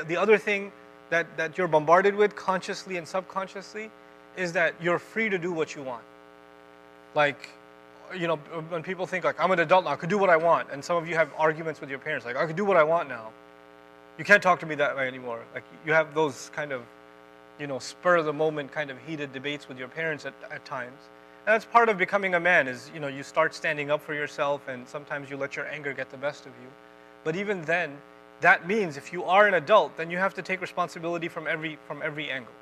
the other thing that you're bombarded with consciously and subconsciously is that you're free to do what you want. Like, when people think like, I'm an adult now, I could do what I want. And some of you have arguments with your parents, like, I could do what I want now. You can't talk to me that way anymore. Like, you have those kind of, spur of the moment kind of heated debates with your parents at times. And that's part of becoming a man is, you start standing up for yourself, and sometimes you let your anger get the best of you. But even then, that means if you are an adult, then you have to take responsibility from every angle.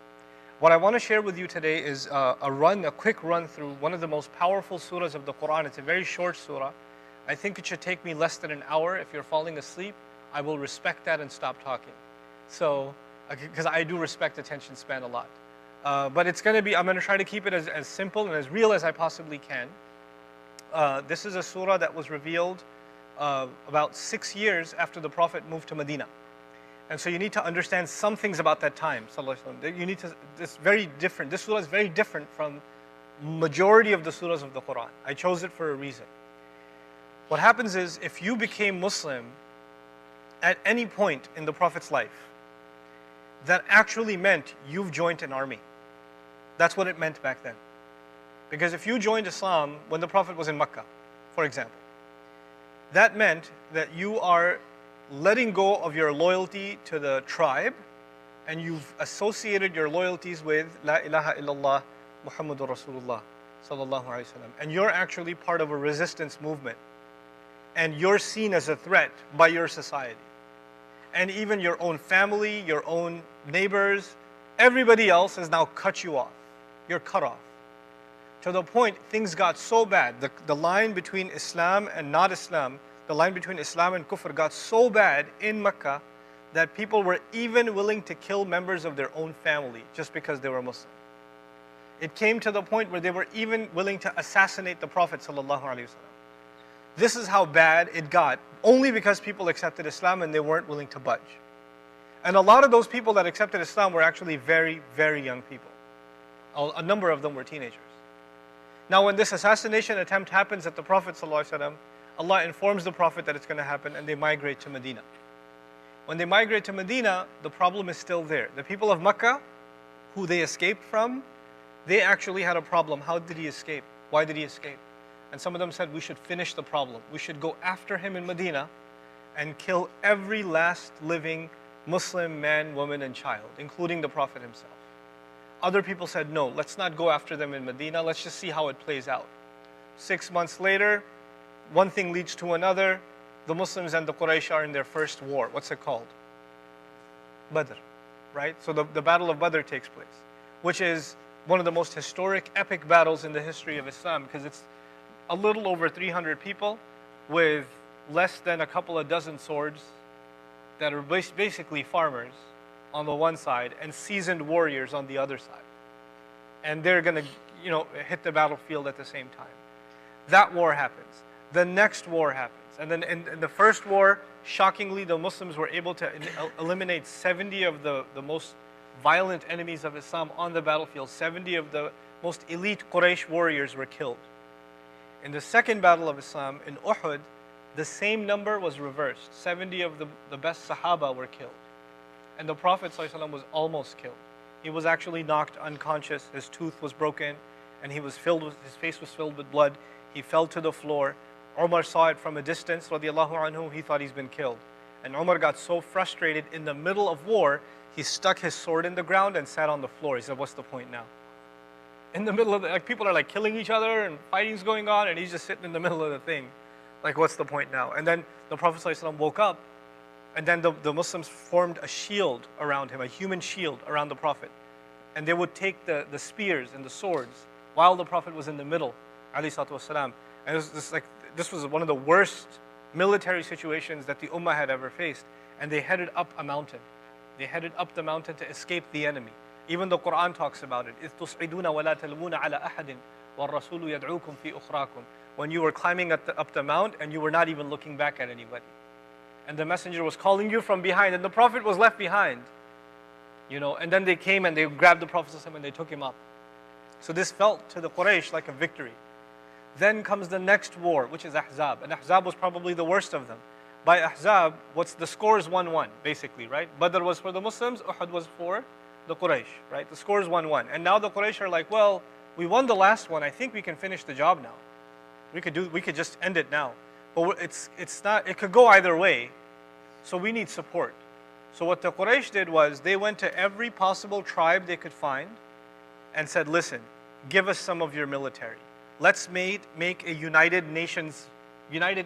What I want to share with you today is a quick run through one of the most powerful surahs of the Quran. It's a very short surah. I think it should take me less than an hour. If you're falling asleep, I will respect that and stop talking. So, because I do respect attention span a lot. But I'm going to try to keep it as simple and as real as I possibly can. This is a surah that was revealed about 6 years after the Prophet moved to Medina. And so you need to understand some things about that time. This surah is very different from majority of the surahs of the Quran. I chose it for a reason. What happens is, if you became Muslim at any point in the Prophet's life, that actually meant you've joined an army. That's what it meant back then. Because if you joined Islam when the Prophet was in Mecca, for example, that meant that you are letting go of your loyalty to the tribe, and you've associated your loyalties with La ilaha illallah Muhammadur Rasulullah sallallahu alaihi wasallam, and you're actually part of a resistance movement, and you're seen as a threat by your society, and even your own family, your own neighbors, everybody else has now cut you off. You're cut off. To the point things got so bad, the line between Islam and not Islam, the line between Islam and Kufr got so bad in Mecca that people were even willing to kill members of their own family just because they were Muslim. It came to the point where they were even willing to assassinate the Prophet ﷺ. This is how bad it got, only because people accepted Islam and they weren't willing to budge. And a lot of those people that accepted Islam were actually very, very young people. A number of them were teenagers. Now when this assassination attempt happens at the Prophet ﷺ, Allah informs the Prophet that it's going to happen, and they migrate to Medina. When they migrate to Medina, the problem is still there. The people of Mecca, who they escaped from, they actually had a problem. How did he escape? Why did he escape? And some of them said, we should finish the problem. We should go after him in Medina and kill every last living Muslim man, woman, and child, including the Prophet himself. Other people said, no, let's not go after them in Medina. Let's just see how it plays out. 6 months later, one thing leads to another. The Muslims and the Quraysh are in their first war. What's it called? Badr, right? So the Battle of Badr takes place, which is one of the most historic, epic battles in the history of Islam, because it's a little over 300 people with less than a couple of dozen swords that are basically farmers on the one side and seasoned warriors on the other side. And they're going to, hit the battlefield at the same time. That war happens. The next war happens. And then in the first war, shockingly, the Muslims were able to eliminate 70 of the most violent enemies of Islam on the battlefield. 70 of the most elite Quraysh warriors were killed. In the second battle of Islam, in Uhud, the same number was reversed. 70 of the best Sahaba were killed. And the Prophet ﷺ was almost killed. He was actually knocked unconscious. His tooth was broken, and his face was filled with blood. He fell to the floor. Umar saw it from a distance, radiallahu anhu, he thought he's been killed. And Umar got so frustrated in the middle of war, he stuck his sword in the ground and sat on the floor. He said, what's the point now? In the middle of people are killing each other and fighting's going on, and he's just sitting in the middle of the thing. What's the point now? And then the Prophet ﷺ woke up, and then the Muslims formed a shield around him, a human shield around the Prophet. And they would take the spears and the swords while the Prophet was in the middle, alayhi salatu wasalam. And this was one of the worst military situations that the Ummah had ever faced. And they headed up a mountain. They headed up the mountain to escape the enemy. Even the Quran talks about it. إِذْ تُصْعِدُونَ وَلَا تَلْوُونَ عَلَى أَحَدٍ وَالرَّسُولُ يَدْعُوكُمْ فِي أُخْرَاكُمْ. When you were climbing up the mount and you were not even looking back at anybody. And the messenger was calling you from behind, and the Prophet was left behind. And then they came and they grabbed the Prophet ﷺ and they took him up. So this felt to the Quraysh like a victory. Then comes the next war, which is Ahzab. And Ahzab was probably the worst of them. by Ahzab, what's the score is 1-1, basically, right? Badr was for the Muslims, Uhud was for the Quraysh, right? The score is 1-1. And now the Quraysh are like, well, we won the last one. I think we can finish the job now. We could just end it now. But it's not, it could go either way. So we need support. So what the Quraysh did was they went to every possible tribe they could find and said, listen, give us some of your military. Let's make a United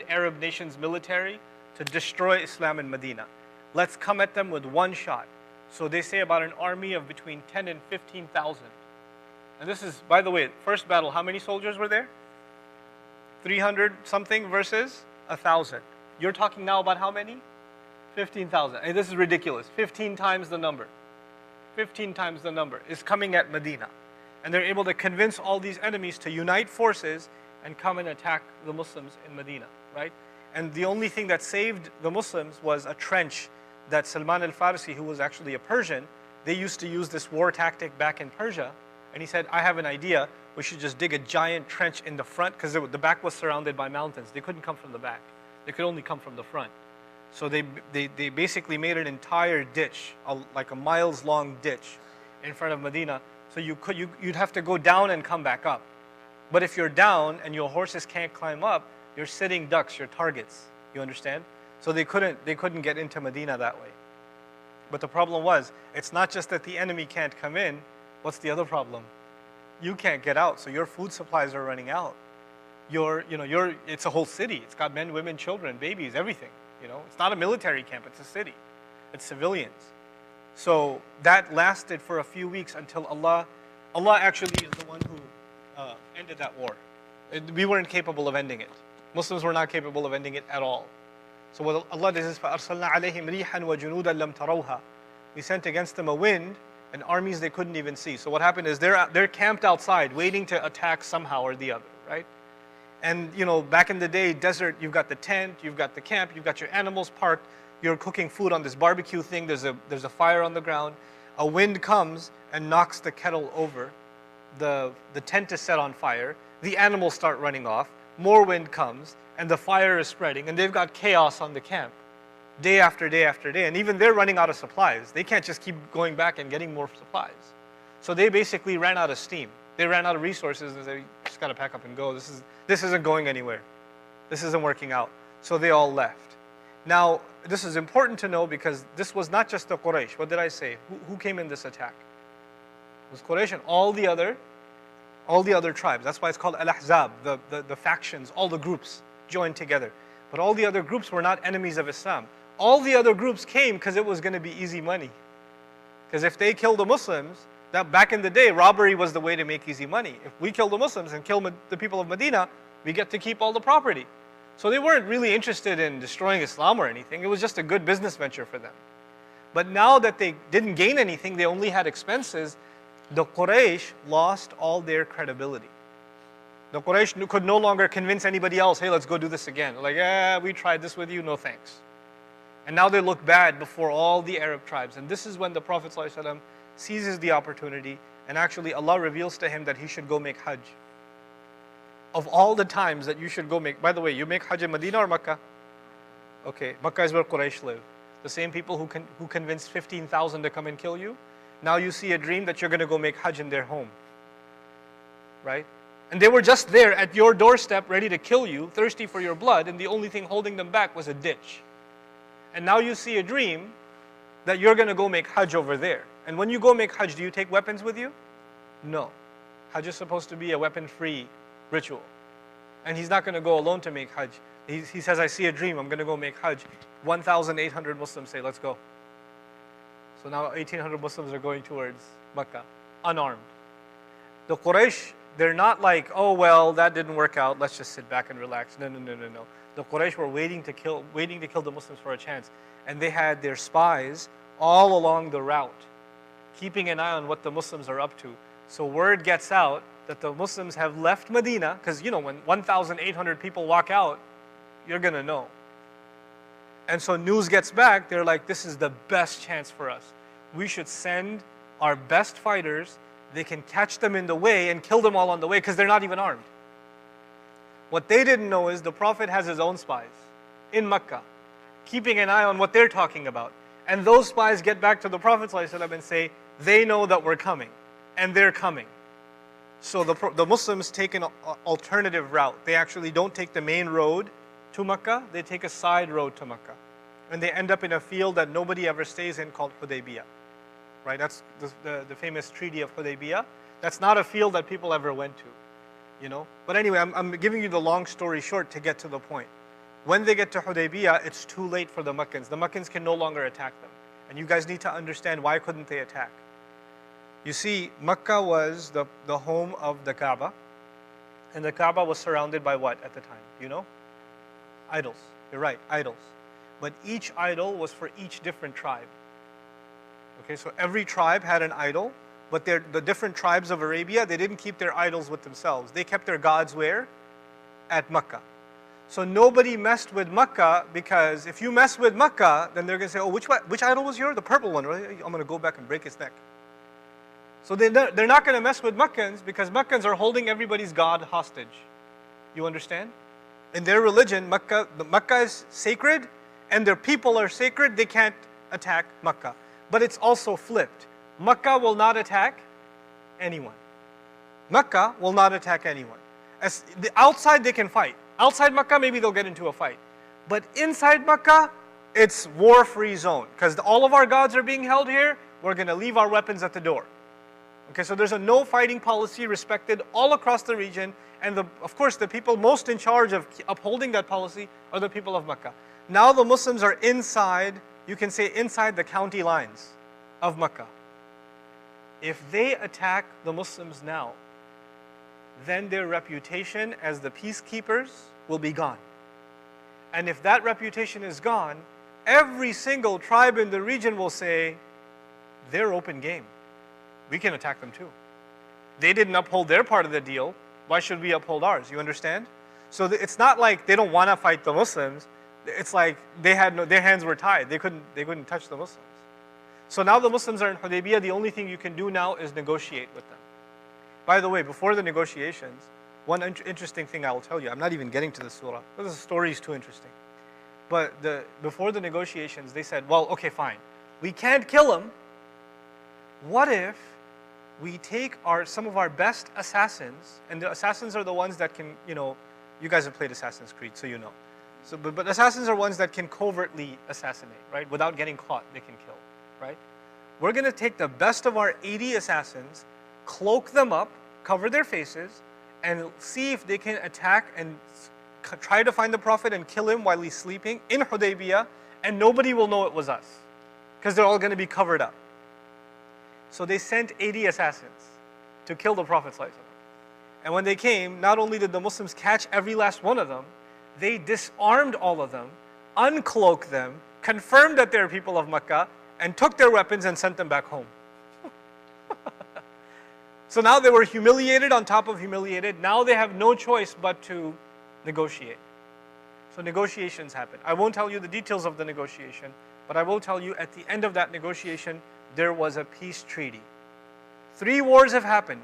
Arab Nations military to destroy Islam in Medina. Let's come at them with one shot. So they say about an army of between 10 and 15,000. And this is, by the way, first battle, how many soldiers were there? 300 something versus 1,000. You're talking now about how many? 15,000. And this is ridiculous. 15 times the number. 15 times the number is coming at Medina. And they're able to convince all these enemies to unite forces and come and attack the Muslims in Medina, right? And the only thing that saved the Muslims was a trench that Salman al-Farsi, who was actually a Persian, they used to use this war tactic back in Persia. And he said, I have an idea. We should just dig a giant trench in the front, because the back was surrounded by mountains. They couldn't come from the back. They could only come from the front. So they basically made an entire ditch, like a miles-long ditch in front of Medina. So you'd have to go down and come back up. But if you're down and your horses can't climb up, you're sitting ducks, you're targets. You understand? So they couldn't get into Medina that way. But the problem was, it's not just that the enemy can't come in. What's the other problem? You can't get out, so your food supplies are running out. It's a whole city. It's got men, women, children, babies, everything. It's not a military camp, it's a city. It's civilians. So that lasted for a few weeks until Allah actually is the one who ended that war. We weren't capable of ending it. Muslims were not capable of ending it at all. So what Allah does is, فَأَرْسَلْنَا عَلَيْهِمْ رِيحًا وَجُنُودًا لَمْ تَرَوْهَا. We sent against them a wind and armies they couldn't even see. So what happened is they're camped outside waiting to attack somehow or the other, right? And back in the day, desert, you've got the tent, you've got the camp, you've got your animals parked, you're cooking food on this barbecue thing, there's a fire on the ground. A wind comes and knocks the kettle over. The tent is set on fire. The animals start running off. More wind comes, and the fire is spreading, and they've got chaos on the camp, day after day after day. And even they're running out of supplies. They can't just keep going back and getting more supplies. So they basically ran out of steam. They ran out of resources and said, just got to pack up and go. This isn't going anywhere. This isn't working out. So they all left. Now, this is important to know because this was not just the Quraysh. What did I say? Who came in this attack? It was Quraysh and all the other tribes. That's why it's called Al-Ahzab, the factions, all the groups joined together. But all the other groups were not enemies of Islam. All the other groups came because it was going to be easy money. Because if they killed the Muslims, that back in the day, robbery was the way to make easy money. If we kill the Muslims and kill the people of Medina, we get to keep all the property. So they weren't really interested in destroying Islam or anything. It was just a good business venture for them. But now that they didn't gain anything, they only had expenses, the Quraysh lost all their credibility. The Quraysh could no longer convince anybody else, hey, let's go do this again. Like, yeah, we tried this with you, no thanks. And now they look bad before all the Arab tribes. And this is when the Prophet ﷺ seizes the opportunity, and actually Allah reveals to him that he should go make Hajj. Of all the times that you should go make, by the way, you make Hajj in Medina or Makkah? Okay, Makkah is where Quraysh live. The same people who convinced 15,000 to come and kill you. Now you see a dream that you're going to go make Hajj in their home. Right? And they were just there at your doorstep ready to kill you, thirsty for your blood, and the only thing holding them back was a ditch. And now you see a dream that you're going to go make Hajj over there. And when you go make Hajj, do you take weapons with you? No. Hajj is supposed to be a weapon-free ritual. And he's not going to go alone to make Hajj. He says, I see a dream, I'm going to go make Hajj. 1,800 Muslims say, let's go. So now 1,800 Muslims are going towards Makkah, unarmed. The Quraysh, they're not like, oh well, that didn't work out, let's just sit back and relax. No. The Quraysh were waiting to kill the Muslims for a chance. And they had their spies all along the route, keeping an eye on what the Muslims are up to. So word gets out that the Muslims have left Medina, because when 1,800 people walk out, you're going to know. And so news gets back, they're like, this is the best chance for us. We should send our best fighters, they can catch them in the way and kill them all on the way because they're not even armed. What they didn't know is the Prophet has his own spies in Mecca. keeping an eye on what they're talking about. And those spies get back to the Prophet ﷺ and say, they know that we're coming, and they're coming. So the Muslims take an alternative route. They actually don't take the main road to Makkah, they take a side road to Makkah. And they end up in a field that nobody ever stays in called Hudaybiyah. Right? That's the famous Treaty of Hudaybiyah. That's not a field that people ever went to. But anyway, I'm giving you the long story short to get to the point. When they get to Hudaybiyah, it's too late for the Meccans. The Meccans can no longer attack them. And you guys need to understand, why couldn't they attack? You see, Makkah was the home of the Kaaba. And the Kaaba was surrounded by what at the time? Do you know? Idols. You're right, idols. But each idol was for each different tribe. Okay, so every tribe had an idol, but the different tribes of Arabia, they didn't keep their idols with themselves. They kept their gods where? At Makkah. So nobody messed with Makkah, because if you mess with Makkah, then they're going to say, oh, which idol was yours? The purple one, right? I'm going to go back and break its neck. So they're not going to mess with Meccans, because Meccans are holding everybody's god hostage. You understand? In their religion, Makkah is sacred, and their people are sacred. They can't attack Makkah. But it's also flipped. Makkah will not attack anyone. Makkah will not attack anyone. Outside they can fight. Outside Makkah, maybe they'll get into a fight. But inside Makkah, it's war-free zone. Because all of our gods are being held here, we're going to leave our weapons at the door. Okay, so there's a no fighting policy respected all across the region. And of course, the people most in charge of upholding that policy are the people of Makkah. Now the Muslims are inside, you can say inside the county lines of Makkah. If they attack the Muslims now, then their reputation as the peacekeepers will be gone. And if that reputation is gone, every single tribe in the region will say, they're open game. We can attack them too. They didn't uphold their part of the deal. Why should we uphold ours? You understand? So it's not like they don't want to fight the Muslims. It's like their hands were tied. They couldn't touch the Muslims. So now the Muslims are in Hudaybiyah. The only thing you can do now is negotiate with them. By the way, before the negotiations, one interesting thing I will tell you. I'm not even getting to the surah. The story is too interesting. But before the negotiations, they said, well, okay, fine. We can't kill him. What if we take some of our best assassins, and the assassins are the ones that can, you guys have played Assassin's Creed, so you know. So, but assassins are ones that can covertly assassinate, right? Without getting caught, they can kill, right? We're going to take the best of our 80 assassins, cloak them up, cover their faces, and see if they can attack and try to find the Prophet and kill him while he's sleeping in Hudaybiyah, and nobody will know it was us, because they're all going to be covered up. So they sent 80 assassins to kill the Prophet ﷺ. And when they came, not only did the Muslims catch every last one of them, they disarmed all of them, uncloaked them, confirmed that they're people of Makkah, and took their weapons and sent them back home. So now they were humiliated on top of humiliated. Now they have no choice but to negotiate. So negotiations happen. I won't tell you the details of the negotiation, but I will tell you at the end of that negotiation, there was a peace treaty. 3 wars have happened.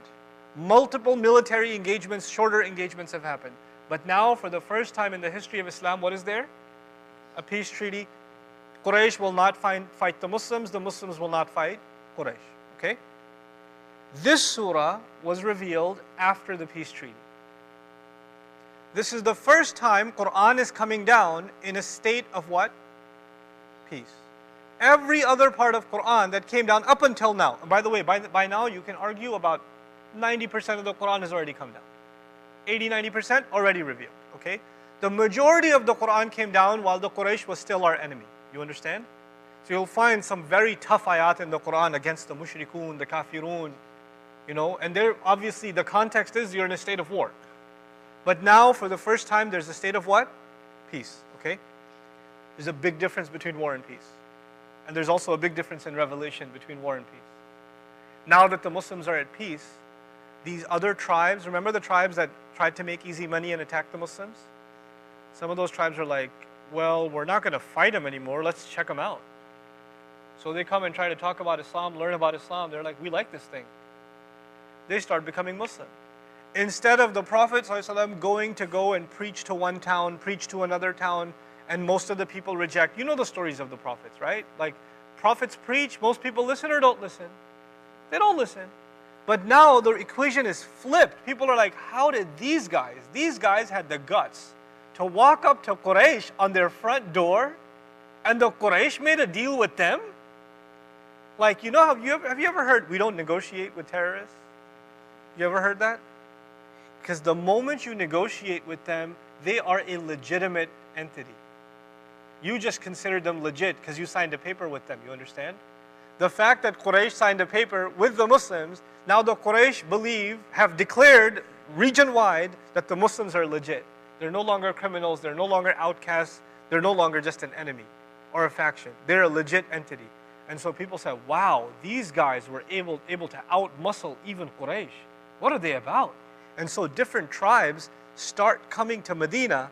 Multiple military engagements, shorter engagements have happened. But now, for the first time in the history of Islam, what is there? A peace treaty. Quraysh will not fight the Muslims will not fight Quraysh. Okay? This surah was revealed after the peace treaty. This is the first time Quran is coming down in a state of what? Peace. Every other part of Quran that came down up until now, and by the way, by now you can argue about 90% of the Quran has already come down. 80-90% already revealed, okay? The majority of the Quran came down while the Quraysh was still our enemy. You understand? So you'll find some very tough ayat in the Quran against the mushrikun, the kafirun, and there obviously the context is you're in a state of war. But now for the first time there's a state of what? Peace, okay? There's a big difference between war and peace. And there's also a big difference in revelation between war and peace. Now that the Muslims are at peace, these other tribes, remember the tribes that tried to make easy money and attack the Muslims? Some of those tribes are like, well, we're not going to fight them anymore, let's check them out. So they come and try to talk about Islam, learn about Islam. They're like, we like this thing. They start becoming Muslim. Instead of the Prophet ﷺ going and preach to one town, preach to another town, and most of the people reject. You know the stories of the prophets, right? Like, prophets preach, most people listen or don't listen. They don't listen. But now the equation is flipped. People are like, how did these guys had the guts to walk up to Quraysh on their front door, and the Quraysh made a deal with them? Like, you know, have you ever heard, we don't negotiate with terrorists? You ever heard that? Because the moment you negotiate with them, they are a legitimate entity. You just consider them legit because you signed a paper with them, you understand? The fact that Quraysh signed a paper with the Muslims, now the Quraysh have declared region-wide that the Muslims are legit. They're no longer criminals, they're no longer outcasts, they're no longer just an enemy or a faction. They're a legit entity. And so people said, wow, these guys were able to out-muscle even Quraysh. What are they about? And so different tribes start coming to Medina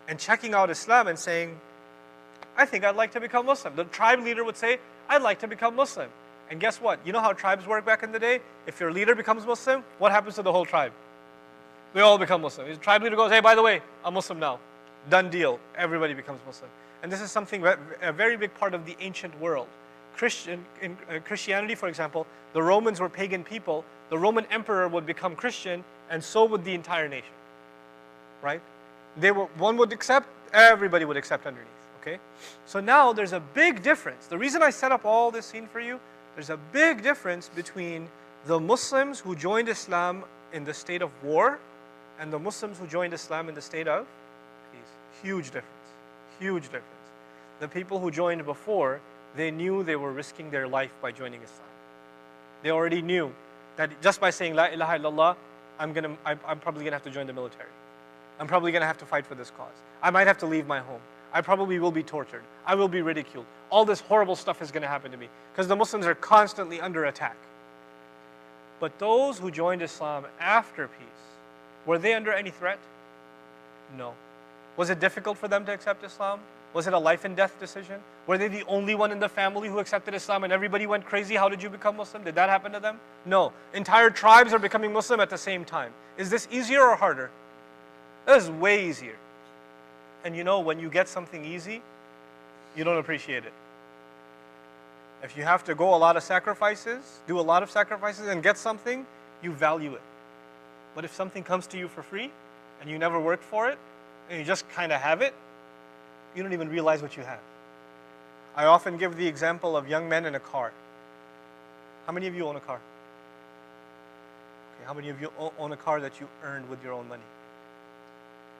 and checking out Islam and saying, I think I'd like to become Muslim. The tribe leader would say, I'd like to become Muslim. And guess what? You know how tribes work back in the day? If your leader becomes Muslim, what happens to the whole tribe? They all become Muslim. The tribe leader goes, hey, by the way, I'm Muslim now. Done deal. Everybody becomes Muslim. And this is something, a very big part of the ancient world. In Christianity, for example, the Romans were pagan people. The Roman emperor would become Christian, and so would the entire nation. Right? One would accept, everybody would accept underneath. Okay? So now there's a big difference. The reason I set up all this scene for you, there's a big difference between the Muslims who joined Islam in the state of war and the Muslims who joined Islam in the state of peace. Huge difference. Huge difference. The people who joined before, they knew they were risking their life by joining Islam. They already knew that just by saying La ilaha illallah, I'm probably gonna have to join the military. I'm probably gonna have to fight for this cause. I might have to leave my home. I probably will be tortured. I will be ridiculed. All this horrible stuff is gonna happen to me because the Muslims are constantly under attack. But those who joined Islam after peace, were they under any threat? No. Was it difficult for them to accept Islam? Was it a life and death decision? Were they the only one in the family who accepted Islam and everybody went crazy? How did you become Muslim? Did that happen to them? No. Entire tribes are becoming Muslim at the same time. Is this easier or harder? This is way easier. And you know, when you get something easy, you don't appreciate it. If you have to go a lot of sacrifices, do a lot of sacrifices and get something, you value it. But if something comes to you for free and you never worked for it and you just kind of have it, you don't even realize what you have. I often give the example of young men in a car. How many of you own a car? Okay, how many of you own a car that you earned with your own money?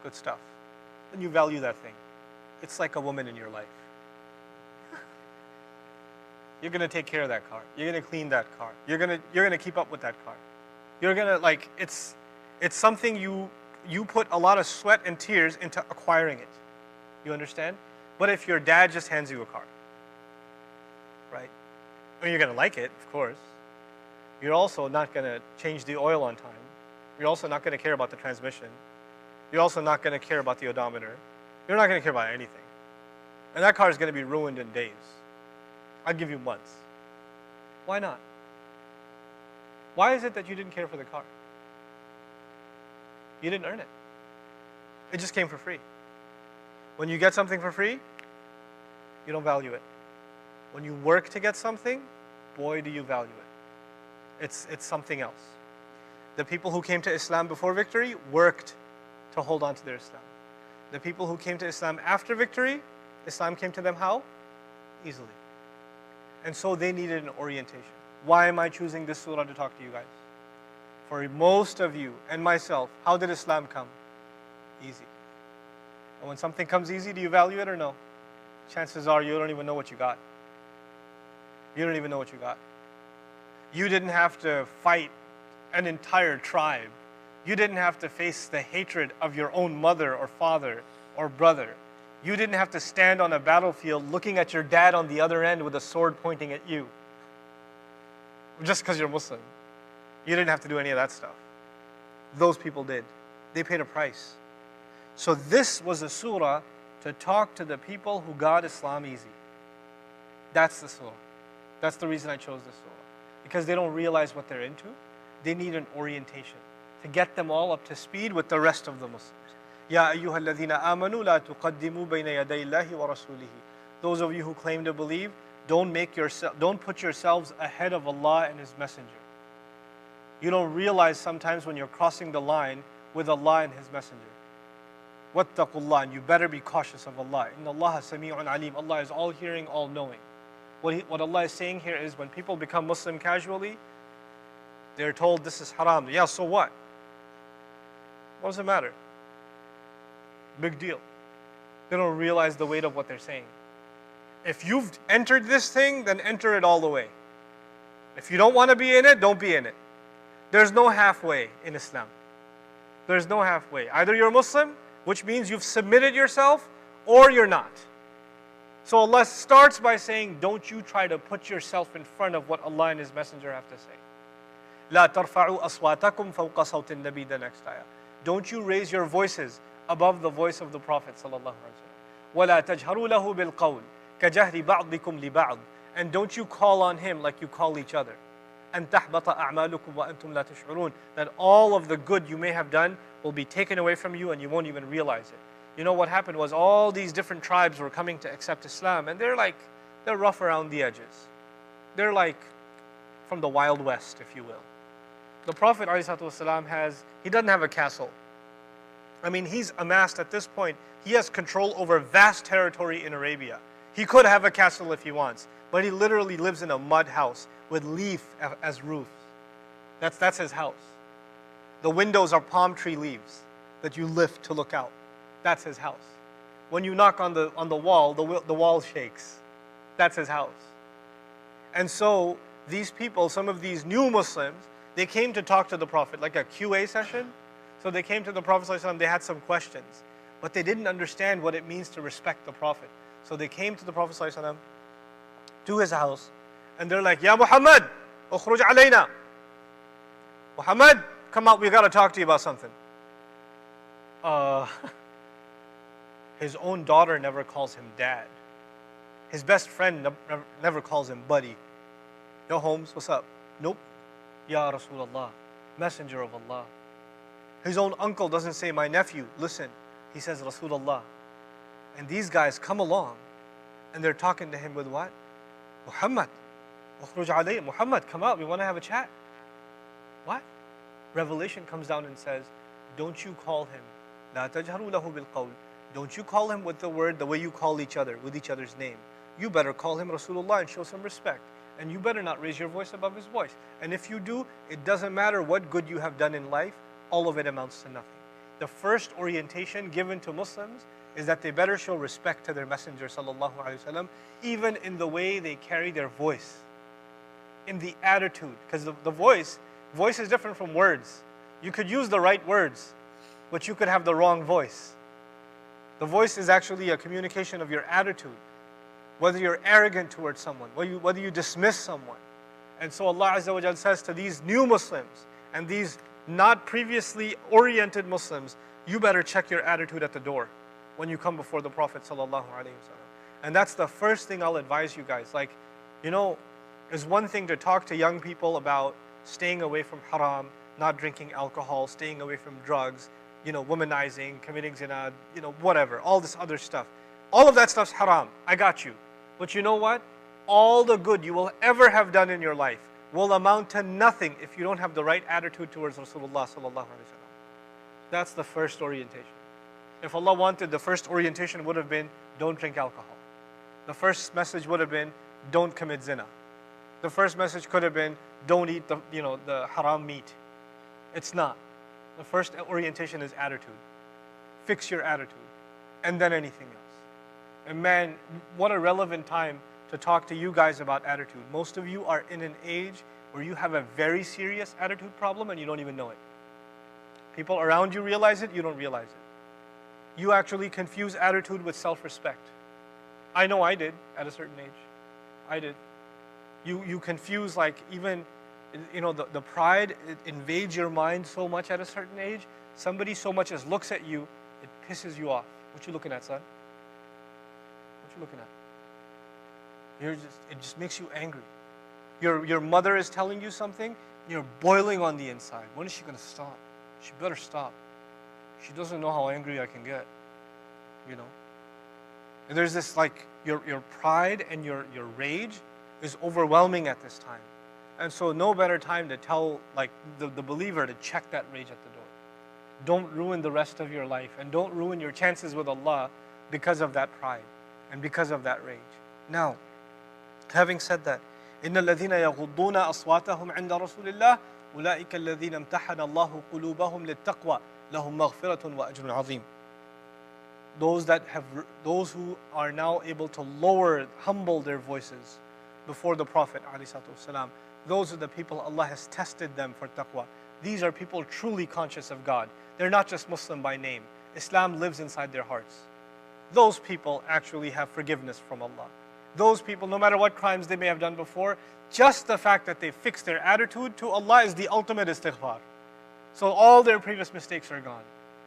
Good stuff. Then you value that thing. It's like a woman in your life. You're gonna take care of that car. You're gonna clean that car. You're gonna keep up with that car. You're gonna it's something you put a lot of sweat and tears into acquiring it. You understand? But if your dad just hands you a car, right? I mean, you're gonna like it, of course. You're also not gonna change the oil on time. You're also not gonna care about the transmission. You're also not gonna care about the odometer. You're not gonna care about anything. And that car is gonna be ruined in days. I'll give you months. Why not? Why is it that you didn't care for the car? You didn't earn it. It just came for free. When you get something for free, you don't value it. When you work to get something, boy, do you value it. It's something else. The people who came to Islam before victory worked to hold on to their Islam. The people who came to Islam after victory, Islam came to them how? Easily. And so they needed an orientation. Why am I choosing this surah to talk to you guys? For most of you and myself, how did Islam come? Easy. And when something comes easy, do you value it or no? Chances are you don't even know what you got. You don't even know what you got. You didn't have to fight an entire tribe. You didn't have to face the hatred of your own mother or father or brother. You didn't have to stand on a battlefield looking at your dad on the other end with a sword pointing at you. Just because you're Muslim. You didn't have to do any of that stuff. Those people did. They paid a price. So this was a surah to talk to the people who got Islam easy. That's the surah. That's the reason I chose this surah. Because they don't realize what they're into. They need an orientation to get them all up to speed with the rest of the Muslims. Ya ayyuha alladhina amanu la tuqaddimu bayna yaday Allahi wa rasulihi. Those of you who claim to believe, don't put yourselves ahead of Allah and His Messenger. You don't realize sometimes when you're crossing the line with Allah and His Messenger. Wattaqullah, and you better be cautious of Allah. Inna Allah sami'un alim. Allah is all hearing, all knowing. What Allah is saying here is when people become Muslim casually, they're told this is haram. Yeah, so what? What does it matter? Big deal. They don't realize the weight of what they're saying. If you've entered this thing, then enter it all the way. If you don't want to be in it, don't be in it. There's no halfway in Islam. There's no halfway. Either you're Muslim, which means you've submitted yourself, or you're not. So Allah starts by saying, don't you try to put yourself in front of what Allah and His Messenger have to say. لا ترفعوا أصواتكم فوق صوت النبي, the next ayah. Don't you raise your voices above the voice of the Prophet sallallahu alaihi wasallam. ولا تجهروا له بالقول كجهر بعضكم لبعض. And don't you call on him like you call each other. أن تحبط أعمالكم وأنتم لا تشعرون. That all of the good you may have done will be taken away from you and you won't even realize it. You know what happened was all these different tribes were coming to accept Islam, and they're rough around the edges. They're like from the Wild West, if you will. The Prophet ﷺ he doesn't have a castle. I mean, he's amassed at this point, he has control over vast territory in Arabia. He could have a castle if he wants, but he literally lives in a mud house with leaf as roofs. That's his house. The windows are palm tree leaves that you lift to look out. That's his house. When you knock on the wall, the wall shakes. That's his house. And so these people, some of these new Muslims, they came to talk to the Prophet, like a QA session. So they came to the Prophet ﷺ, they had some questions, but they didn't understand what it means to respect the Prophet. So they came to the Prophet ﷺ, to his house, and they're like, Ya Muhammad, ukhruj alayna. Muhammad, come out, we got to talk to you about something. His own daughter never calls him dad. His best friend never calls him buddy. Yo, Holmes, what's up? Nope. Ya Rasulullah, Messenger of Allah. His own uncle doesn't say, my nephew, listen. He says, Rasulullah. And these guys come along, and they're talking to him with what? Muhammad. Muhammad, come out, we want to have a chat. What? Revelation comes down and says, don't you call him. لا تجهروا له بالقول. Don't you call him with the word the way you call each other, with each other's name. You better call him Rasulullah and show some respect. And you better not raise your voice above his voice. And if you do, it doesn't matter what good you have done in life, all of it amounts to nothing. The first orientation given to Muslims is that they better show respect to their Messenger sallallahu alaihi wasallam, even in the way they carry their voice, in the attitude. Because the voice is different from words. You could use the right words, but you could have the wrong voice. The voice is actually a communication of your attitude, whether you're arrogant towards someone, whether you dismiss someone. And so Allah Azza wa Jal says to these new Muslims and these not previously oriented Muslims, you better check your attitude at the door when you come before the Prophet sallallahu alaihi wasallam. And that's the first thing I'll advise you guys. Like, you know, it's one thing to talk to young people about staying away from haram, not drinking alcohol, staying away from drugs, you know, womanizing, committing zina, you know, whatever, all this other stuff. All of that stuff's haram. I got you. But you know what? All the good you will ever have done in your life will amount to nothing if you don't have the right attitude towards Rasulullah sallallahu alaihi wasallam. That's the first orientation. If Allah wanted, the first orientation would have been, don't drink alcohol. The first message would have been, don't commit zina. The first message could have been, don't eat the haram meat. It's not. The first orientation is attitude. Fix your attitude, and then anything else. And man, what a relevant time to talk to you guys about attitude. Most of you are in an age where you have a very serious attitude problem and you don't even know it. People around you realize it, you don't realize it. You actually confuse attitude with self-respect. I know I did at a certain age. I did. You confuse, like, even, you know, the pride, it invades your mind so much at a certain age. Somebody so much as looks at you, it pisses you off. What you looking at, son? What you looking at? It just makes you angry. Your mother is telling you something, you're boiling on the inside. When is she going to stop? She better stop. she doesn't know how angry I can get, you know. And there's this like, your pride and your rage is overwhelming at this time. And so no better time to tell like the believer to check that rage at the door. Don't ruin the rest of your life, and don't ruin your chances with Allah because of that pride and because of that rage. Now, having said that, إن الذين يغضون أصواتهم عند رسول الله أولئك الذين امتحن الله قلوبهم للتقوى لهم مغفرة وأجر عظيم. Those who are now able to humble their voices before the Prophet ﷺ, those are the people Allah has tested them for taqwa. These are people truly conscious of God. They're not just Muslim by name. Islam lives inside their hearts. Those people actually have forgiveness from Allah. Those people, no matter what crimes they may have done before, just the fact that they fixed their attitude to Allah is the ultimate istighfar. So all their previous mistakes are gone.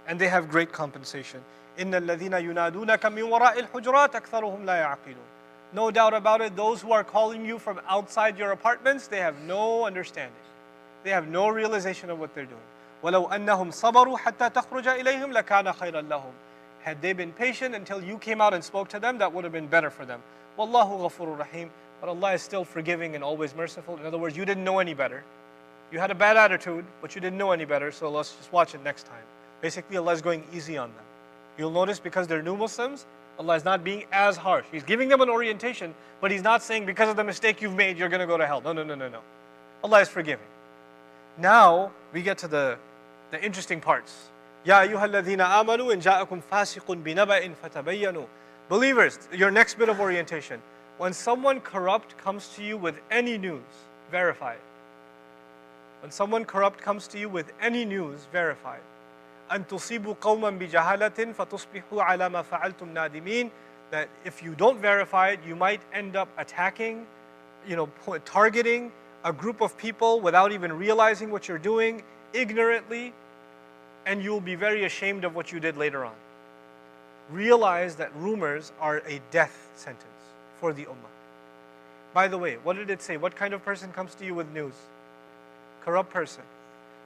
And they have great compensation. إِنَّ الَّذِينَ يُنَادُونَكَ مِنْ وَرَاءِ الْحُجُرَاتِ أَكْثَرُهُمْ لَا يَعْقِلُونَ. No doubt about it, those who are calling you from outside your apartments, they have no understanding. They have no realization of what they're doing. وَلَوْ أَنَّهُمْ صَبَرُوا حَتَّى تَخْرُجَ إِلَيْهِمْ لَكَانَ خَيْرًا لَهُمْ. Had they been patient until you came out and spoke to them, that would have been better for them. وَاللَّهُ غَفُورٌ رَحِيمٌ. But Allah is still forgiving and always merciful. In other words, you didn't know any better. You had a bad attitude, but you didn't know any better, so let's just watch it next time. Basically, Allah is going easy on them. You'll notice because they're new Muslims, Allah is not being as harsh. He's giving them an orientation, but He's not saying because of the mistake you've made, you're going to go to hell. No. Allah is forgiving. Now, we get to the interesting parts. Ya ayyuhalladhina amanu in ja'akum fasiqun binaba'in fatabayyanu. Believers, your next bit of orientation. When someone corrupt comes to you with any news, verify it. When someone corrupt comes to you with any news, verify it. أن تصيبوا قوما بجهالة فتصبحوا على ما فعلتم نادمين. That if you don't verify it, you might end up attacking, targeting a group of people without even realizing what you're doing, ignorantly, and you'll be very ashamed of what you did later on. Realize that rumors are a death sentence for the ummah. By the way, what did it say? What kind of person comes to you with news? Corrupt person.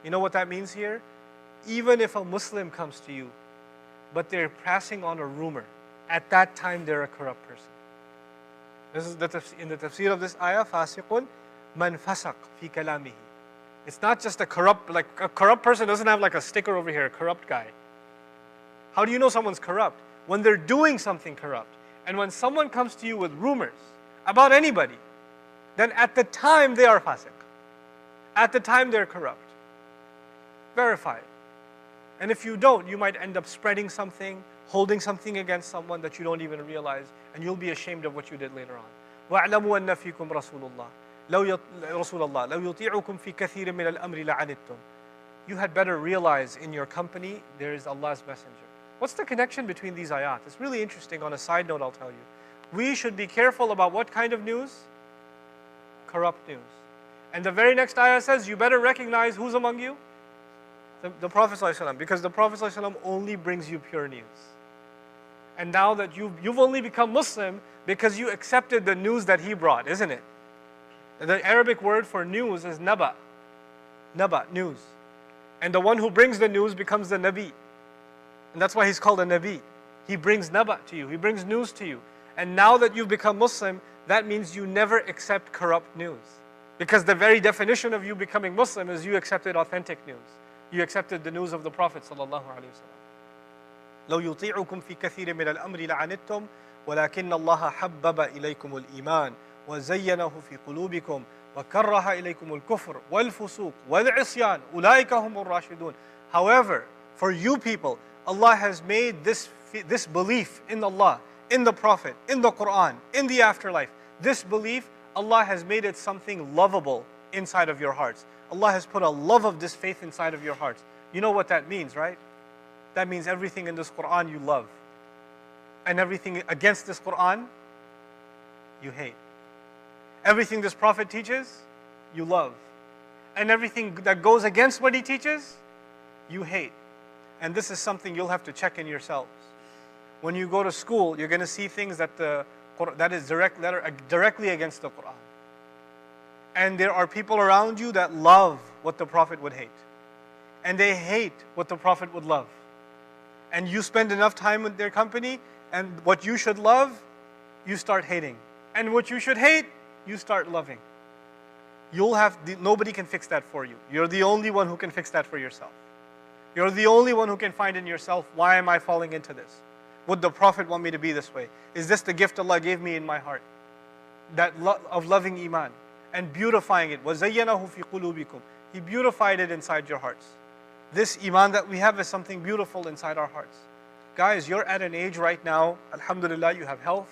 You know what that means here? Even if a Muslim comes to you, but they're passing on a rumor, at that time they're a corrupt person. This is in the tafsir of this ayah, fasiqun man fasaq fi kalamihi. It's not just a corrupt person doesn't have like a sticker over here, a corrupt guy. How do you know someone's corrupt? When they're doing something corrupt. And when someone comes to you with rumors about anybody, then at the time they are fasiq. At the time they're corrupt. Verify it. And if you don't, you might end up spreading something, holding something against someone that you don't even realize, and you'll be ashamed of what you did later on. وَاعْلَمُوا أَنَّ فِيكُمْ رَسُولُ اللَّهِ لَوْ يُطِيعُكُمْ فِي كَثِيرٍ مِنَ الْأَمْرِ لَعَنِتُّمْ. You had better realize in your company there is Allah's messenger. What's the connection between these ayat? It's really interesting. On a side note, I'll tell you. We should be careful about what kind of news? Corrupt news. And the very next ayah says, you better recognize who's among you? The Prophet ﷺ, because the Prophet ﷺ only brings you pure news. And now that you've only become Muslim because you accepted the news that he brought, isn't it? The Arabic word for news is naba. Naba, news. And the one who brings the news becomes the Nabi. And that's why he's called a Nabi. He brings naba to you. He brings news to you. And now that you've become Muslim, that means you never accept corrupt news. Because the very definition of you becoming Muslim is you accepted authentic news. You accepted the news of the Prophet sallallahu alaihi wasallam. لو يطيعكم في كثير من الأمر لعنتم ولكن الله حبب إليكم الإيمان وزينه في قلوبكم وكره إليكم الكفر والفسوق والعصيان أولئك هم الراشدون. However, for you people, Allah has made this belief in Allah, in the Prophet, in the Quran, in the afterlife. This belief, Allah has made it something lovable inside of your hearts. Allah has put a love of this faith inside of your hearts. You know what that means, right? That means everything in this Quran you love. And everything against this Quran, you hate. Everything this Prophet teaches, you love. And everything that goes against what he teaches, you hate. And this is something you'll have to check in yourselves. When you go to school, you're going to see things that is directly against the Quran. And there are people around you that love what the Prophet would hate. And they hate what the Prophet would love. And you spend enough time with their company, and what you should love, you start hating. And what you should hate, you start loving. Nobody can fix that for you. You're the only one who can fix that for yourself. You're the only one who can find in yourself, why am I falling into this? Would the Prophet want me to be this way? Is this the gift Allah gave me in my heart? That of loving Iman and beautifying it. وَزَيَّنَهُ فِي قُلُوبِكُمْ. He beautified it inside your hearts. This Iman that we have is something beautiful inside our hearts. Guys, you're at an age right now, alhamdulillah, you have health,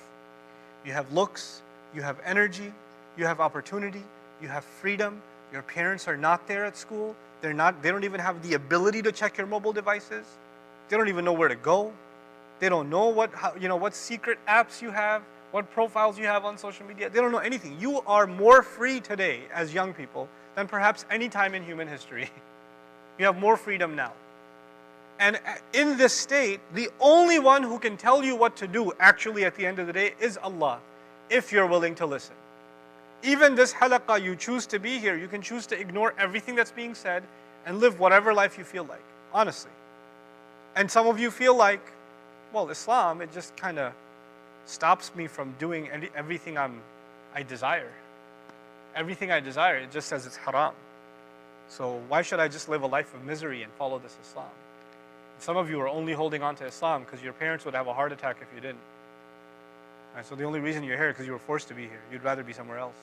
you have looks, you have energy, you have opportunity, you have freedom. Your parents are not there at school. They don't even have the ability to check your mobile devices. They don't even know where to go. They don't know what secret apps you have, what profiles you have on social media. They don't know anything. You are more free today as young people than perhaps any time in human history. You have more freedom now. And in this state, the only one who can tell you what to do actually at the end of the day is Allah, if you're willing to listen. Even this halaqah, you choose to be here, you can choose to ignore everything that's being said and live whatever life you feel like, honestly. And some of you feel like, well, Islam, it just kind of stops me from doing everything I desire. Everything I desire, it just says it's haram. So why should I just live a life of misery and follow this Islam? Some of you are only holding on to Islam because your parents would have a heart attack if you didn't. Right? So the only reason you're here is because you were forced to be here. You'd rather be somewhere else.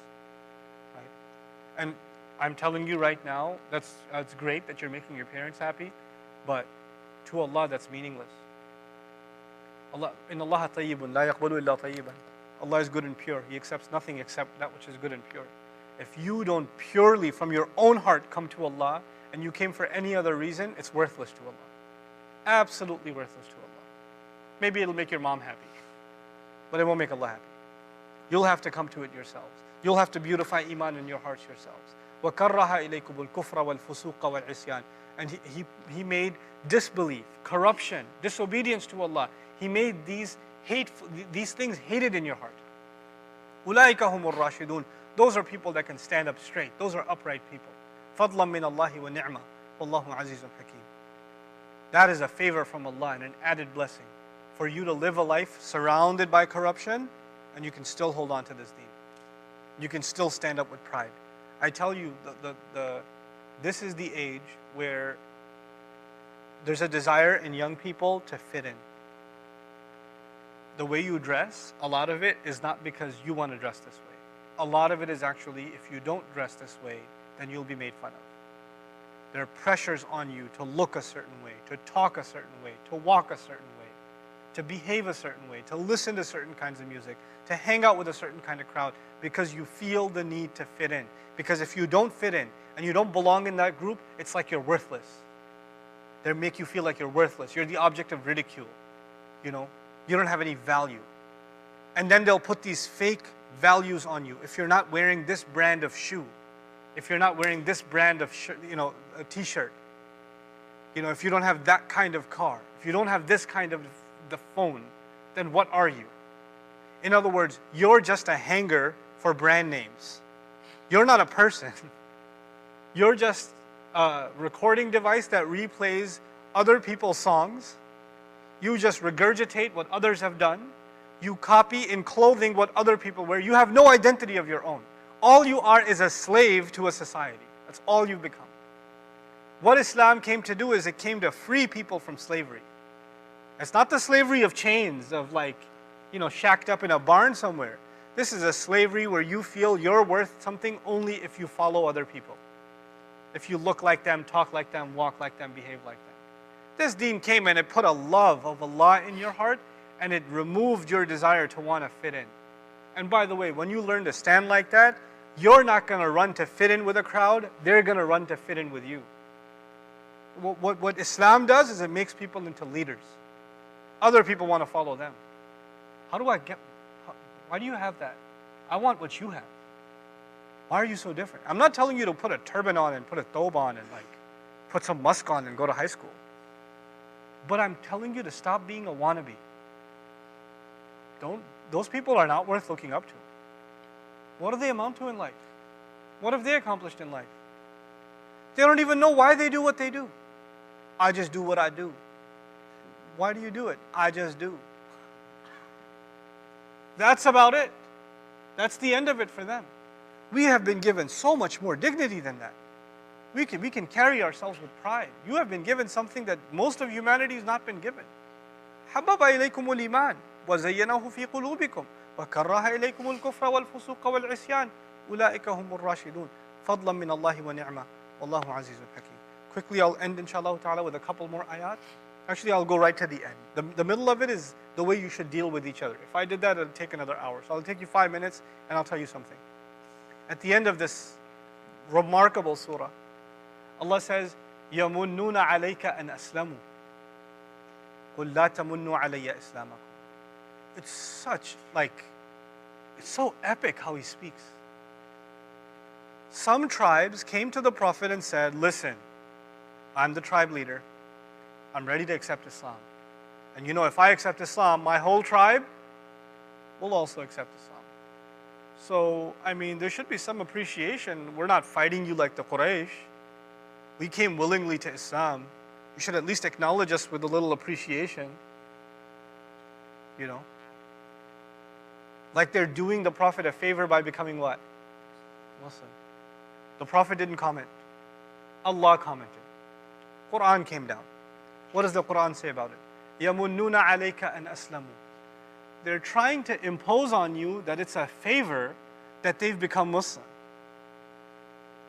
Right? And I'm telling you right now, that's great that you're making your parents happy, but to Allah, that's meaningless. Allah, inna Allah tayyibun, la yaqbalu illa tayyiban. Allah is good and pure. He accepts nothing except that which is good and pure. If you don't purely from your own heart come to Allah and you came for any other reason, it's worthless to Allah. Absolutely worthless to Allah. Maybe it'll make your mom happy, but it won't make Allah happy. You'll have to come to it yourselves. You'll have to beautify Iman in your hearts yourselves. وَكَرَّهَا إِلَيْكُمُ الْكُفْرَ وَالْفُسُوقَ وَالْعِصْيَانَ. And he made disbelief, corruption, disobedience to Allah. He made these things hated in your heart. أُولَٰئِكَ هُمُ الرَّاشِدُونَ. Those are people that can stand up straight. Those are upright people. فَضْلًا مِّنَ اللَّهِ وَنِعْمَةً وَاللَّهُ عَزِيزٌ حَكِيمٌ. That is a favor from Allah and an added blessing for you to live a life surrounded by corruption, and you can still hold on to this deen. You can still stand up with pride. I tell you, this is the age where there's a desire in young people to fit in. The way you dress, a lot of it is not because you want to dress this way. A lot of it is actually, if you don't dress this way, then you'll be made fun of. There are pressures on you to look a certain way, to talk a certain way, to walk a certain way, to behave a certain way, to listen to certain kinds of music, to hang out with a certain kind of crowd, because you feel the need to fit in. Because if you don't fit in and you don't belong in that group, it's like you're worthless. They make you feel like you're worthless. You're the object of ridicule. You don't have any value. And then they'll put these fake values on you. If you're not wearing this brand of shoe, if you're not wearing this brand of a t-shirt, if you don't have that kind of car, if you don't have this kind of the phone, then what are you? In other words, you're just a hanger for brand names. You're not a person. You're just a recording device that replays other people's songs. You just regurgitate what others have done. You copy in clothing what other people wear. You have no identity of your own. All you are is a slave to a society. That's all you've become. What Islam came to do is it came to free people from slavery. It's not the slavery of chains, of shacked up in a barn somewhere. This is a slavery where you feel you're worth something only if you follow other people. If you look like them, talk like them, walk like them, behave like them. This deen came and it put a love of Allah in your heart, and it removed your desire to want to fit in. And by the way, when you learn to stand like that, you're not going to run to fit in with a crowd, they're going to run to fit in with you. What Islam does is it makes people into leaders. Other people want to follow them. Why do you have that? I want what you have. Why are you so different? I'm not telling you to put a turban on and put a thobe on and put some musk on and go to high school. But I'm telling you to stop being a wannabe. Those people are not worth looking up to. What do they amount to in life? What have they accomplished in life? They don't even know why they do what they do. I just do what I do. Why do you do it? I just do. That's about it. That's the end of it for them. We have been given so much more dignity than that. We can carry ourselves with pride. You have been given something that most of humanity has not been given. حبب إليكم الإيمان وزينه في قلوبكم وكره إليكم الكفر والفسوق والعصيان أولئك هم الراشدون فضلا من الله ونعمة والله عزيز حكيم. Quickly, I'll end inshallah ta'ala with a couple more ayat. Actually, I'll go right to the end. The middle of it is the way you should deal with each other. If I did that, it'll take another hour. So I'll take you 5 minutes and I'll tell you something. At the end of this remarkable surah, Allah says, يَمُنُّونَ عَلَيْكَ أَنْ أَسْلَمُوا قُلْ لَا تَمُنُّوا عَلَيَّ إِسْلَامَكُمْ. It's so epic how he speaks. Some tribes came to the Prophet and said, listen, I'm the tribe leader. I'm ready to accept Islam. And if I accept Islam, my whole tribe will also accept Islam. So, there should be some appreciation. We're not fighting you like the Quraysh. We came willingly to Islam. You should at least acknowledge us with a little appreciation. Like they're doing the Prophet a favor by becoming what? Muslim. The Prophet didn't comment. Allah commented. Quran came down. What does the Quran say about it? يَمُنُّونَ عَلَيْكَ أَنْ أَسْلَمُوا. They're trying to impose on you that it's a favor that they've become Muslim.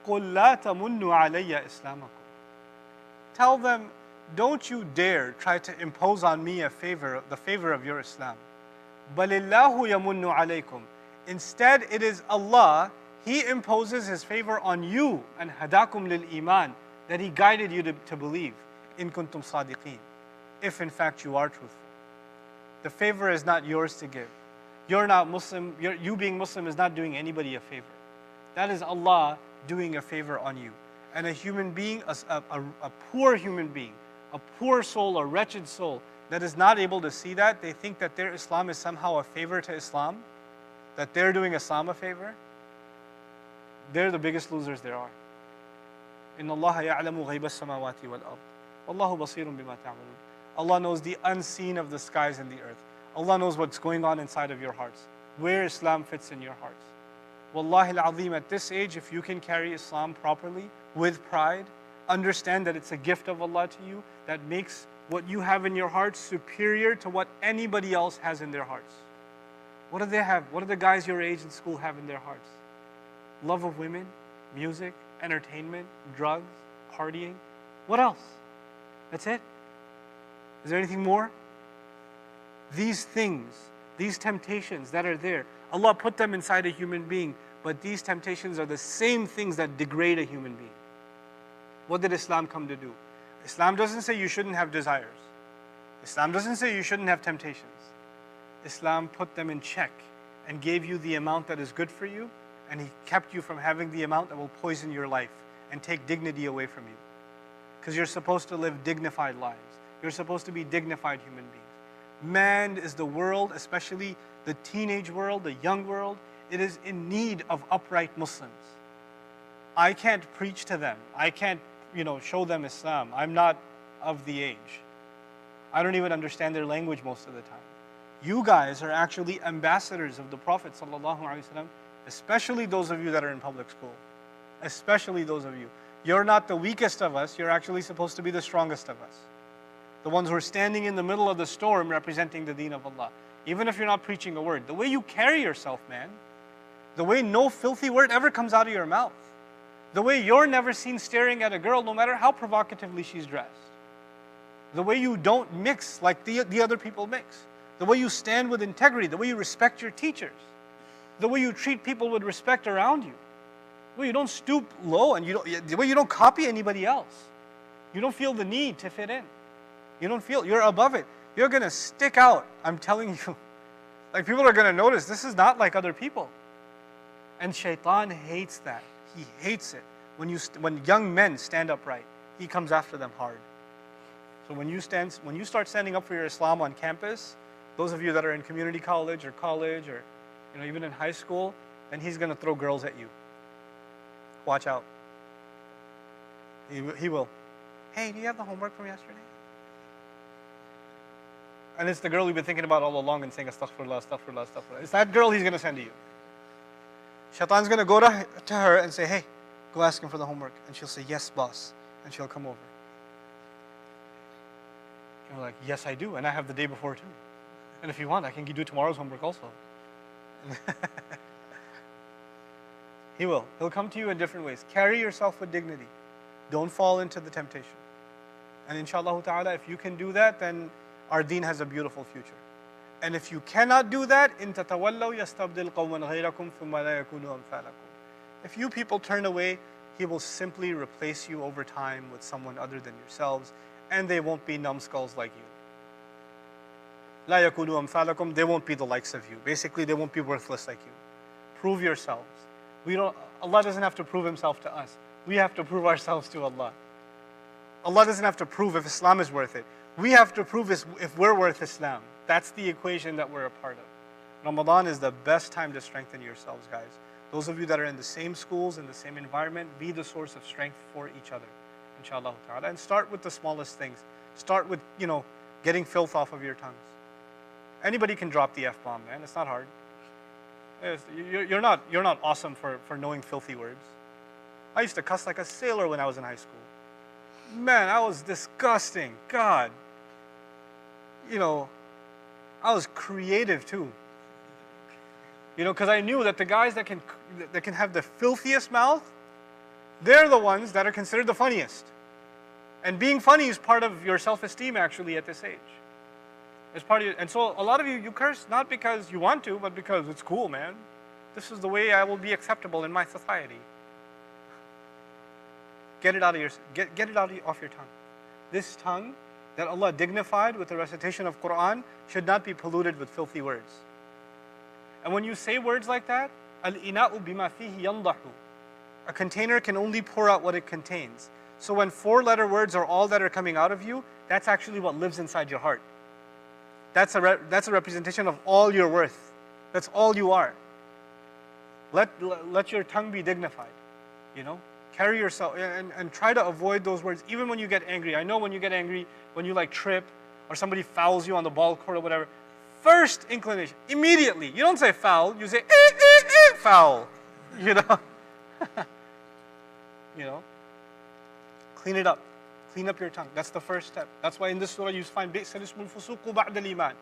قُلْ لَا تَمُنُّوا عَلَيَّ إِسْلَامَكُمْ. Tell them, don't you dare try to impose on me the favor of your Islam. بَلِ اللَّهُ يَمُنُّ عَلَيْكُمْ. Instead, it is Allah, He imposes His favor on you, and هَدَاكُمْ لِلْإِيمَانِ, that He guided you to believe. إِن كُنْتُمْ صَادِقِينَ. If in fact you are truthful. The favor is not yours to give. You're not Muslim. You being Muslim is not doing anybody a favor. That is Allah doing a favor on you. And a human being, a poor human being, a poor soul, a wretched soul that is not able to see that, they think that their Islam is somehow a favor to Islam, that they're doing Islam a favor. They're the biggest losers there are. إِنَّ اللَّهَ يَعْلَمُ غَيْبَ السَّمَاوَاتِ وَالْأَرْضِ وَاللَّهُ بَصِيرٌ بِمَا تَعْمَلُونَ. Allah knows the unseen of the skies and the earth. Allah knows what's going on inside of your hearts, where Islam fits in your hearts. Wallahi al-azim, at this age, if you can carry Islam properly, with pride, understand that it's a gift of Allah to you that makes what you have in your hearts superior to what anybody else has in their hearts. What do they have? What do the guys your age in school have in their hearts? Love of women, music, entertainment, drugs, partying. What else? That's it? Is there anything more? These things, these temptations that are there, Allah put them inside a human being, but these temptations are the same things that degrade a human being. What did Islam come to do? Islam doesn't say you shouldn't have desires. Islam doesn't say you shouldn't have temptations. Islam put them in check and gave you the amount that is good for you, and He kept you from having the amount that will poison your life and take dignity away from you. Because you're supposed to live dignified lives. You're supposed to be dignified human beings. Man is the world, especially the teenage world, the young world, it is in need of upright Muslims. I can't preach to them. I can't, show them Islam. I'm not of the age. I don't even understand their language most of the time. You guys are actually ambassadors of the Prophet ﷺ, especially those of you that are in public school. Especially those of you. You're not the weakest of us. You're actually supposed to be the strongest of us. The ones who are standing in the middle of the storm representing the deen of Allah. Even if you're not preaching a word. The way you carry yourself, man. The way no filthy word ever comes out of your mouth. The way you're never seen staring at a girl no matter how provocatively she's dressed. The way you don't mix like the other people mix. The way you stand with integrity. The way you respect your teachers. The way you treat people with respect around you. The way you don't stoop low and the way you don't copy anybody else. You don't feel the need to fit in. You don't feel, you're above it. You're going to stick out, I'm telling you. Like people are going to notice, this is not like other people. And shaitan hates that. He hates it. When young men stand upright, he comes after them hard. So when you start standing up for your Islam on campus, those of you that are in community college or even in high school, then he's going to throw girls at you. Watch out. He will. Hey, do you have the homework from yesterday? And it's the girl you've been thinking about all along and saying astaghfirullah, astaghfirullah, astaghfirullah. It's that girl he's going to send to you. Shaitan's going to go to her and say, hey, go ask him for the homework. And she'll say, yes, boss. And she'll come over. You're like, yes, I do. And I have the day before too. And if you want, I can do tomorrow's homework also. He will. He'll come to you in different ways. Carry yourself with dignity. Don't fall into the temptation. And inshallah ta'ala, if you can do that, then our deen has a beautiful future. And if you cannot do that, إِن تَتَوَلَّوْا يَسْتَبْدِلْ قَوْمًا غَيْرَكُمْ ثُمَّ لَا يَكُونُوا أَمْثَالَكُمْ. If you people turn away, He will simply replace you over time with someone other than yourselves, and they won't be numbskulls like you. لَا يَكُونُوا أَمْثَالَكُمْ. They won't be the likes of you. Basically, they won't be worthless like you. Prove yourselves. Allah doesn't have to prove Himself to us. We have to prove ourselves to Allah. Allah doesn't have to prove if Islam is worth it. We have to prove if we're worth Islam. That's the equation that we're a part of. Ramadan is the best time to strengthen yourselves, guys. Those of you that are in the same schools, in the same environment, be the source of strength for each other, inshallah ta'ala. And start with the smallest things. Start with, getting filth off of your tongues. Anybody can drop the F-bomb, man. It's not hard. You're not awesome for knowing filthy words. I used to cuss like a sailor when I was in high school. Man, I was disgusting. God. I was creative too. Because I knew that the guys that can have the filthiest mouth, they're the ones that are considered the funniest. And being funny is part of your self-esteem actually at this age. It's part of and so a lot of you curse not because you want to, but because it's cool, man. This is the way I will be acceptable in my society. Get it out of off your tongue. This tongue that Allah dignified with the recitation of Quran should not be polluted with filthy words. And when you say words like that, al-ina'u bima fihi yandahu. A container can only pour out what it contains. So when 4-letter words are all that are coming out of you, that's actually what lives inside your heart. That's a representation of all your worth. That's all you are. Let your tongue be dignified. Carry yourself and try to avoid those words even when you get angry. I know when you get angry, when you trip or somebody fouls you on the ball court or whatever, first inclination, immediately, you don't say foul, you say foul. Clean it up. Clean up your tongue. That's the first step. That's why in this surah you find بِئْسَ الْإِسْمُ الْفُسُوقُ بَعْدَ الْإِيمَانِ.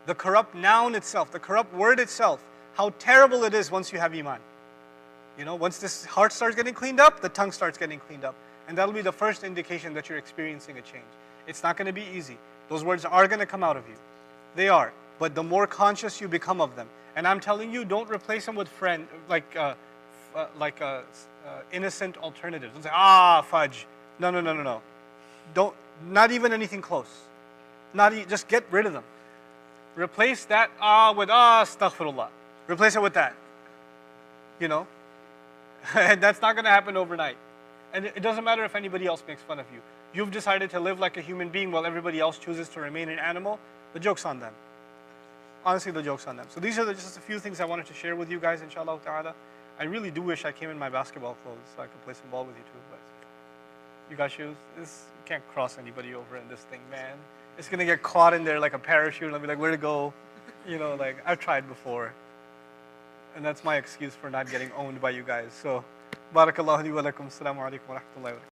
The corrupt noun itself, the corrupt word itself, how terrible it is once you have iman. Once this heart starts getting cleaned up, the tongue starts getting cleaned up. And that'll be the first indication that you're experiencing a change. It's not going to be easy. Those words are going to come out of you. They are. But the more conscious you become of them. And I'm telling you, don't replace them with innocent alternatives. Don't say, fudge. No. Not even anything close. Just get rid of them. Replace that with astaghfirullah. Replace it with that. And that's not going to happen overnight. And it doesn't matter if anybody else makes fun of you. You've decided to live like a human being while everybody else chooses to remain an animal. The joke's on them. Honestly, the joke's on them. So these are just a few things I wanted to share with you guys, inshallah ta'ala. I really do wish I came in my basketball clothes so I could play some ball with you too. But you got shoes? You can't cross anybody over in this thing, man. It's going to get caught in there like a parachute and I'll be like, where to go? I've tried before. And that's my excuse for not getting owned by you guys. So, barakallahu li wa lakum. Assalamu alaikum wa rahmatullahi wa barakatuh.